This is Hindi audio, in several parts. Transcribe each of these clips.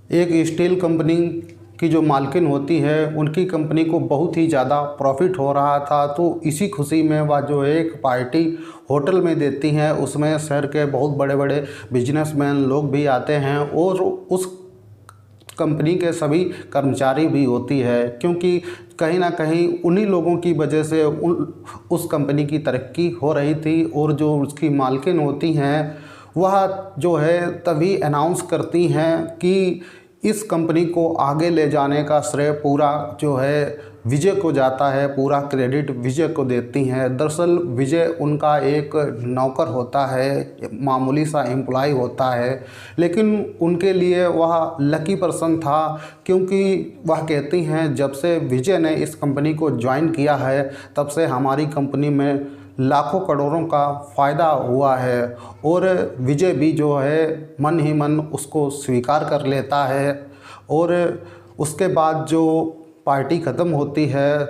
एक स्टील कंपनी की जो मालकिन होती है उनकी कंपनी को बहुत ही ज़्यादा प्रॉफिट हो रहा था, तो इसी खुशी में वह जो है एक पार्टी होटल में देती हैं। उसमें शहर के बहुत बड़े बड़े बिजनेसमैन लोग भी आते हैं और उस कंपनी के सभी कर्मचारी भी होती है, क्योंकि कहीं ना कहीं उन्हीं लोगों की वजह से उस कंपनी की तरक्की हो रही थी। और जो उसकी मालकिन होती हैं वह जो है तभी अनाउंस करती हैं कि इस कंपनी को आगे ले जाने का श्रेय पूरा जो है विजय को जाता है, पूरा क्रेडिट विजय को देती हैं। दरअसल विजय उनका एक नौकर होता है, मामूली सा एम्प्लॉय होता है, लेकिन उनके लिए वह लकी पर्सन था, क्योंकि वह कहती हैं जब से विजय ने इस कंपनी को ज्वाइन किया है तब से हमारी कंपनी में लाखों करोड़ों का फ़ायदा हुआ है। और विजय भी जो है मन ही मन उसको स्वीकार कर लेता है। और उसके बाद जो पार्टी ख़त्म होती है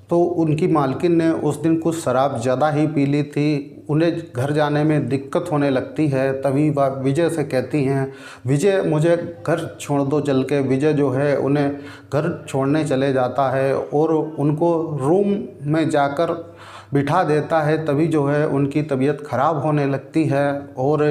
तो उनकी मालकिन ने उस दिन कुछ शराब ज़्यादा ही पी ली थी, उन्हें घर जाने में दिक्कत होने लगती है। तभी वह विजय से कहती हैं, विजय मुझे घर छोड़ दो चल के। विजय जो है उन्हें घर छोड़ने चले जाता है और उनको रूम में जाकर बिठा देता है। तभी जो है उनकी तबीयत ख़राब होने लगती है। और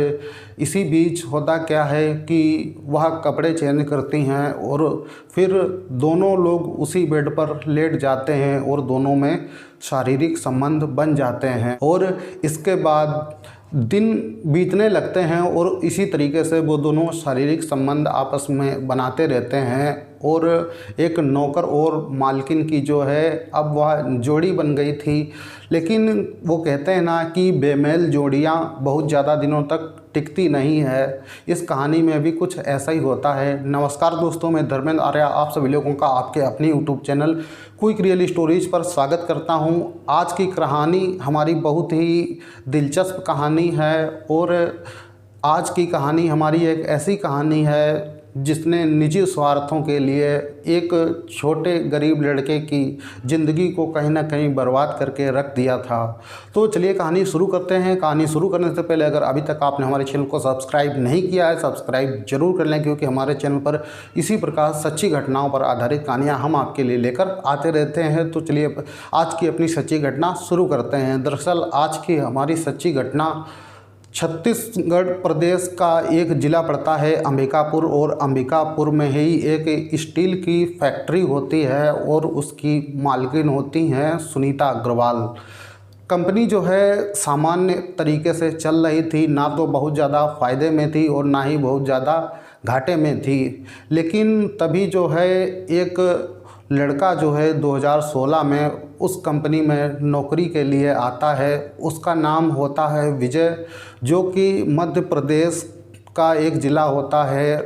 इसी बीच होता क्या है कि वह कपड़े चेंज करती हैं और फिर दोनों लोग उसी बेड पर लेट जाते हैं और दोनों में शारीरिक संबंध बन जाते हैं। और इसके बाद दिन बीतने लगते हैं और इसी तरीके से वो दोनों शारीरिक संबंध आपस में बनाते रहते हैं। और एक नौकर और मालकिन की जो है अब वह जोड़ी बन गई थी। लेकिन वो कहते हैं ना कि बेमेल जोड़ियाँ बहुत ज़्यादा दिनों तक टिकती नहीं है। इस कहानी में भी कुछ ऐसा ही होता है। नमस्कार दोस्तों, मैं धर्मेंद्र आर्य आप सभी लोगों का आपके अपनी YouTube channel quick real stories पर स्वागत करता हूं। आज की कहानी हमारी बहुत ही दिलचस्प कहानी है और आज की कहानी हमारी एक ऐसी कहानी है जिसने निजी स्वार्थों के लिए एक छोटे गरीब लड़के की ज़िंदगी को कहीं ना कहीं बर्बाद करके रख दिया था। तो चलिए कहानी शुरू करते हैं। कहानी शुरू करने से पहले अगर अभी तक आपने हमारे चैनल को सब्सक्राइब नहीं किया है, सब्सक्राइब जरूर कर लें, क्योंकि हमारे चैनल पर इसी प्रकार सच्ची घटनाओं पर आधारित कहानियाँ हम आपके लिए लेकर आते रहते हैं। तो चलिए आज की अपनी सच्ची घटना शुरू करते हैं। दरअसल आज की हमारी सच्ची घटना छत्तीसगढ़ प्रदेश का एक ज़िला पड़ता है अंबिकापुर, और अंबिकापुर में ही एक स्टील की फैक्ट्री होती है और उसकी मालकिन होती हैं सुनीता अग्रवाल। कंपनी जो है सामान्य तरीके से चल रही थी, ना तो बहुत ज़्यादा फ़ायदे में थी और ना ही बहुत ज़्यादा घाटे में थी। लेकिन तभी जो है एक लड़का जो है 2016 में उस कंपनी में नौकरी के लिए आता है। उसका नाम होता है विजय, जो कि मध्य प्रदेश का एक ज़िला होता है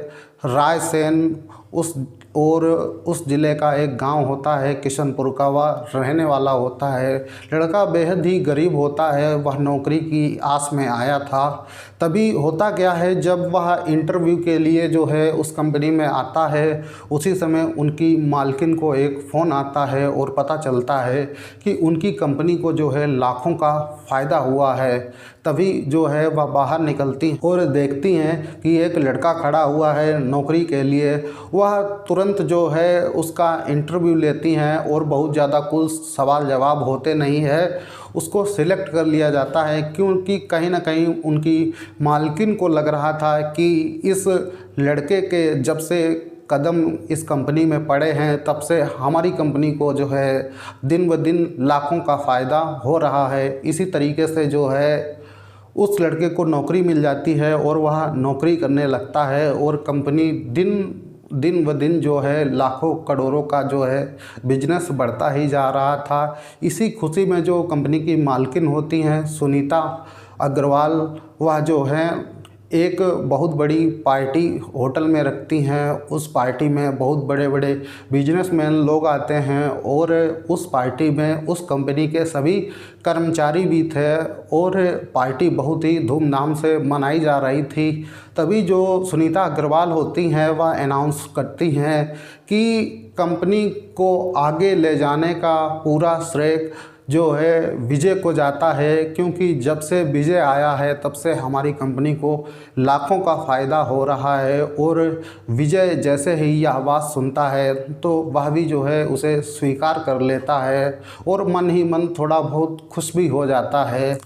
रायसेन, उस ज़िले का एक गांव होता है किशनपुर का, वह रहने वाला होता है। लड़का बेहद ही गरीब होता है, वह नौकरी की आस में आया था। तभी होता क्या है, जब वह इंटरव्यू के लिए जो है उस कंपनी में आता है, उसी समय उनकी मालकिन को एक फ़ोन आता है और पता चलता है कि उनकी कंपनी को जो है लाखों का फ़ायदा हुआ है। तभी जो है वह बाहर निकलती और देखती हैं कि एक लड़का खड़ा हुआ है नौकरी के लिए। वह तुरंत जो है उसका इंटरव्यू लेती हैं और बहुत ज़्यादा कुल सवाल जवाब होते नहीं है, उसको सिलेक्ट कर लिया जाता है, क्योंकि कहीं ना कहीं उनकी मालकिन को लग रहा था कि इस लड़के के जब से कदम इस कंपनी में पड़े हैं तब से हमारी कंपनी को जो है दिन ब दिन लाखों का फ़ायदा हो रहा है। इसी तरीके से जो है उस लड़के को नौकरी मिल जाती है और वह नौकरी करने लगता है और कंपनी दिन ब दिन जो है लाखों करोड़ों का जो है बिजनेस बढ़ता ही जा रहा था। इसी खुशी में जो कंपनी की मालकिन होती हैं सुनीता अग्रवाल, वह जो है एक बहुत बड़ी पार्टी होटल में रखती हैं। उस पार्टी में बहुत बड़े बड़े बिजनेसमैन लोग आते हैं और उस पार्टी में उस कंपनी के सभी कर्मचारी भी थे और पार्टी बहुत ही धूमधाम से मनाई जा रही थी। तभी जो सुनीता अग्रवाल होती हैं वह अनाउंस करती हैं कि कंपनी को आगे ले जाने का पूरा श्रेय जो है विजय को जाता है, क्योंकि जब से विजय आया है तब से हमारी कंपनी को लाखों का फ़ायदा हो रहा है। और विजय जैसे ही यह बात सुनता है तो वह भी जो है उसे स्वीकार कर लेता है और मन ही मन थोड़ा बहुत खुश भी हो जाता है।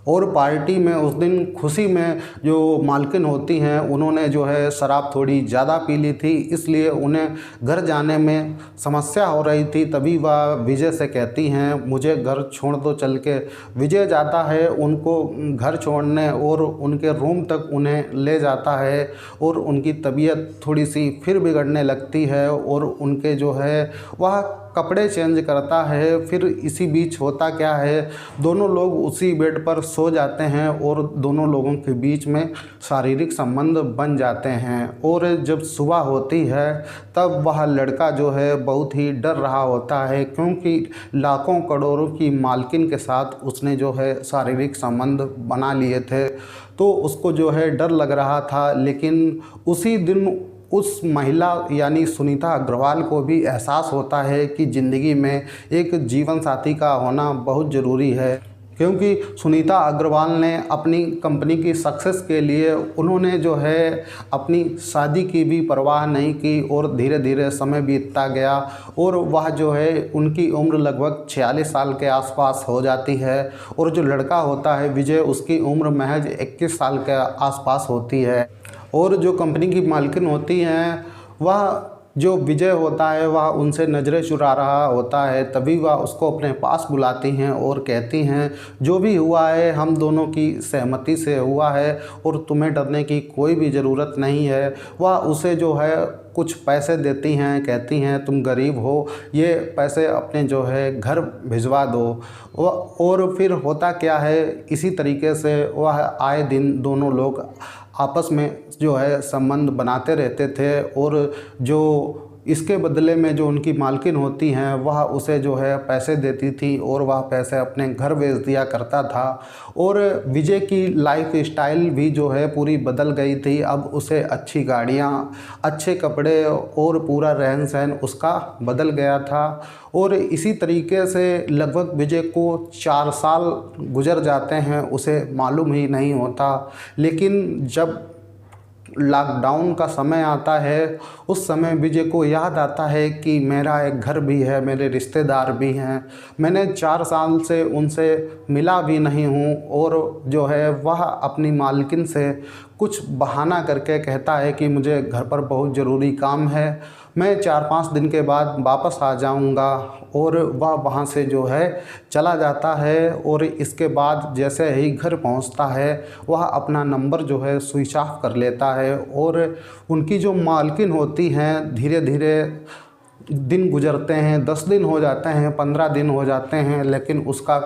और पार्टी में उस दिन खुशी में जो मालकिन होती हैं उन्होंने जो है शराब थोड़ी ज़्यादा पी ली थी, इसलिए उन्हें घर जाने में समस्या हो रही थी। तभी वह विजय से कहती हैं मुझे घर छोड़ दो चल के। विजय जाता है उनको घर छोड़ने और उनके रूम तक उन्हें ले जाता है और उनकी तबीयत थोड़ी सी फिर बिगड़ने लगती है और उनके जो है वह कपड़े चेंज करता है। फिर इसी बीच होता क्या है, दोनों लोग उसी बेड पर सो जाते हैं और दोनों लोगों के बीच में शारीरिक संबंध बन जाते हैं। और जब सुबह होती है तब वह लड़का जो है बहुत ही डर रहा होता है, क्योंकि लाखों करोड़ों की मालकिन के साथ उसने जो है शारीरिक संबंध बना लिए थे, तो उसको जो है डर लग रहा था। लेकिन उसी दिन उस महिला यानी सुनीता अग्रवाल को भी एहसास होता है कि ज़िंदगी में एक जीवन साथी का होना बहुत ज़रूरी है, क्योंकि सुनीता अग्रवाल ने अपनी कंपनी की सक्सेस के लिए उन्होंने जो है अपनी शादी की भी परवाह नहीं की और धीरे धीरे समय बीतता गया और वह जो है उनकी उम्र लगभग 46 साल के आसपास हो जाती है। और जो लड़का होता है विजय, उसकी उम्र महज 21 साल के आसपास होती है। और जो कंपनी की मालकिन होती हैं वह जो विजय होता है वह उनसे नज़रें चुरा रहा होता है। तभी वह उसको अपने पास बुलाती हैं और कहती हैं जो भी हुआ है हम दोनों की सहमति से हुआ है और तुम्हें डरने की कोई भी ज़रूरत नहीं है। वह उसे जो है कुछ पैसे देती हैं, कहती हैं तुम गरीब हो, ये पैसे अपने जो है घर भिजवा दो। और फिर होता क्या है, इसी तरीके से वह आए दिन दोनों लोग आपस में जो है संबंध बनाते रहते थे। और जो इसके बदले में जो उनकी मालकिन होती हैं वह उसे जो है पैसे देती थी और वह पैसे अपने घर भेज दिया करता था। और विजय की लाइफ स्टाइल भी जो है पूरी बदल गई थी। अब उसे अच्छी गाड़ियाँ, अच्छे कपड़े और पूरा रहन सहन उसका बदल गया था। और इसी तरीके से लगभग विजय को 4 साल गुजर जाते हैं, उसे मालूम ही नहीं होता। लेकिन जब लॉकडाउन का समय आता है उस समय विजय को याद आता है कि मेरा एक घर भी है, मेरे रिश्तेदार भी हैं, मैंने 4 साल से उनसे मिला भी नहीं हूँ। और जो है वह अपनी मालकिन से कुछ बहाना करके कहता है कि मुझे घर पर बहुत ज़रूरी काम है, मैं 4-5 दिन के बाद वापस आ जाऊंगा। और वह वहाँ से जो है चला जाता है। और इसके बाद जैसे ही घर पहुँचता है वह अपना नंबर जो है स्विच ऑफ कर लेता है। और उनकी जो मालकिन होती हैं धीरे धीरे दिन गुजरते हैं, 10 दिन हो जाते हैं, 15 दिन हो जाते हैं, लेकिन उसका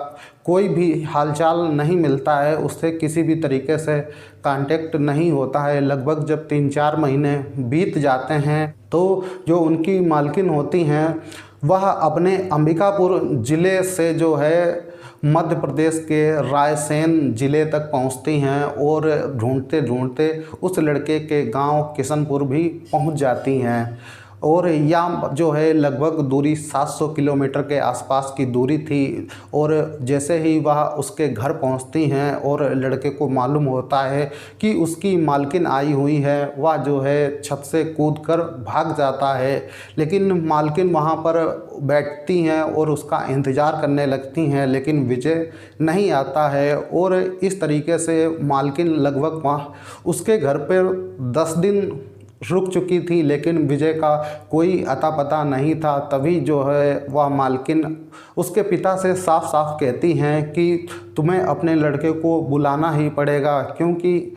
कोई भी हालचाल नहीं मिलता है, उससे किसी भी तरीके से कांटेक्ट नहीं होता है। लगभग जब 3-4 महीने बीत जाते हैं तो जो उनकी मालकिन होती हैं वह अपने अंबिकापुर ज़िले से जो है मध्य प्रदेश के रायसेन ज़िले तक पहुंचती हैं और ढूंढते ढूंढते उस लड़के के गांव किशनपुर भी पहुंच जाती हैं। और यहाँ जो है लगभग दूरी 700 किलोमीटर के आसपास की दूरी थी। और जैसे ही वह उसके घर पहुँचती हैं और लड़के को मालूम होता है कि उसकी मालकिन आई हुई है, वह जो है छत से कूदकर भाग जाता है। लेकिन मालकिन वहाँ पर बैठती हैं और उसका इंतज़ार करने लगती हैं, लेकिन विजय नहीं आता है। और इस तरीके से मालकिन लगभग वहाँ उसके घर पर 10 दिन रुक चुकी थी, लेकिन विजय का कोई अता पता नहीं था। तभी जो है वह मालकिन उसके पिता से साफ साफ कहती हैं कि तुम्हें अपने लड़के को बुलाना ही पड़ेगा, क्योंकि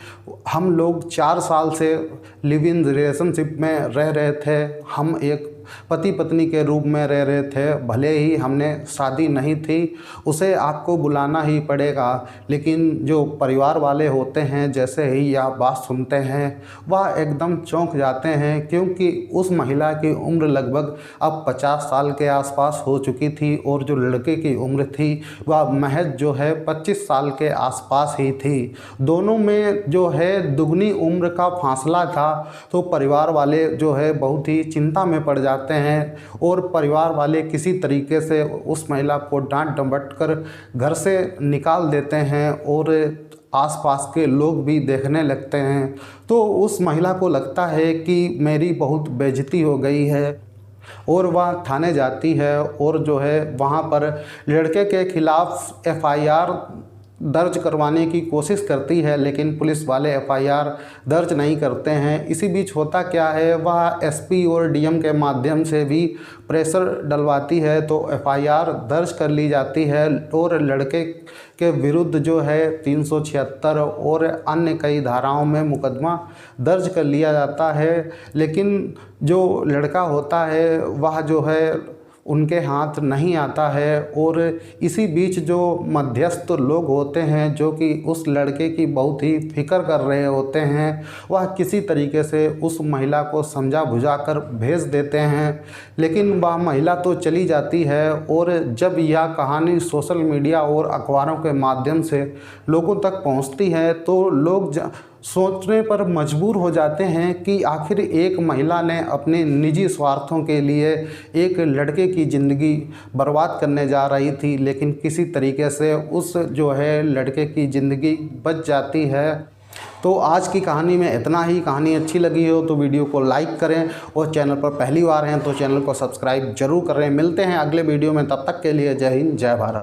हम लोग 4 साल से लिव इन रिलेशनशिप में रह रहे थे, हम एक पति पत्नी के रूप में रह रहे थे, भले ही हमने शादी नहीं थी, उसे आपको बुलाना ही पड़ेगा। लेकिन जो परिवार वाले होते हैं जैसे ही यह बात सुनते हैं वह एकदम चौंक जाते हैं, क्योंकि उस महिला की उम्र लगभग अब 50 साल के आसपास हो चुकी थी और जो लड़के की उम्र थी वह महज जो है 25 साल के आसपास ही थी। दोनों में जो है दुगनी उम्र का फासला था। तो परिवार वाले जो है बहुत ही चिंता में पड़ जाते हैं और परिवार वाले किसी तरीके से उस महिला को डांट डपट कर घर से निकाल देते हैं और आसपास के लोग भी देखने लगते हैं। तो उस महिला को लगता है कि मेरी बहुत बेइज्जती हो गई है और वह थाने जाती है और जो है वहाँ पर लड़के के खिलाफ़ एफआईआर दर्ज करवाने की कोशिश करती है, लेकिन पुलिस वाले एफआईआर दर्ज नहीं करते हैं। इसी बीच होता क्या है, वह एसपी और डीएम के माध्यम से भी प्रेशर डलवाती है तो एफआईआर दर्ज कर ली जाती है और लड़के के विरुद्ध जो है 376 और अन्य कई धाराओं में मुकदमा दर्ज कर लिया जाता है। लेकिन जो लड़का होता है वह जो है उनके हाथ नहीं आता है और इसी बीच जो मध्यस्थ लोग होते हैं जो कि उस लड़के की बहुत ही फिक्र कर रहे होते हैं, वह किसी तरीके से उस महिला को समझा बुझा कर भेज देते हैं। लेकिन वह महिला तो चली जाती है और जब यह कहानी सोशल मीडिया और अखबारों के माध्यम से लोगों तक पहुंचती है तो लोग सोचने पर मजबूर हो जाते हैं कि आखिर एक महिला ने अपने निजी स्वार्थों के लिए एक लड़के की ज़िंदगी बर्बाद करने जा रही थी, लेकिन किसी तरीके से उस जो है लड़के की ज़िंदगी बच जाती है। तो आज की कहानी में इतना ही। कहानी अच्छी लगी हो तो वीडियो को लाइक करें और चैनल पर पहली बार हैं तो चैनल को सब्सक्राइब जरूर करें। मिलते हैं अगले वीडियो में, तब तक के लिए जय हिंद जय भारत।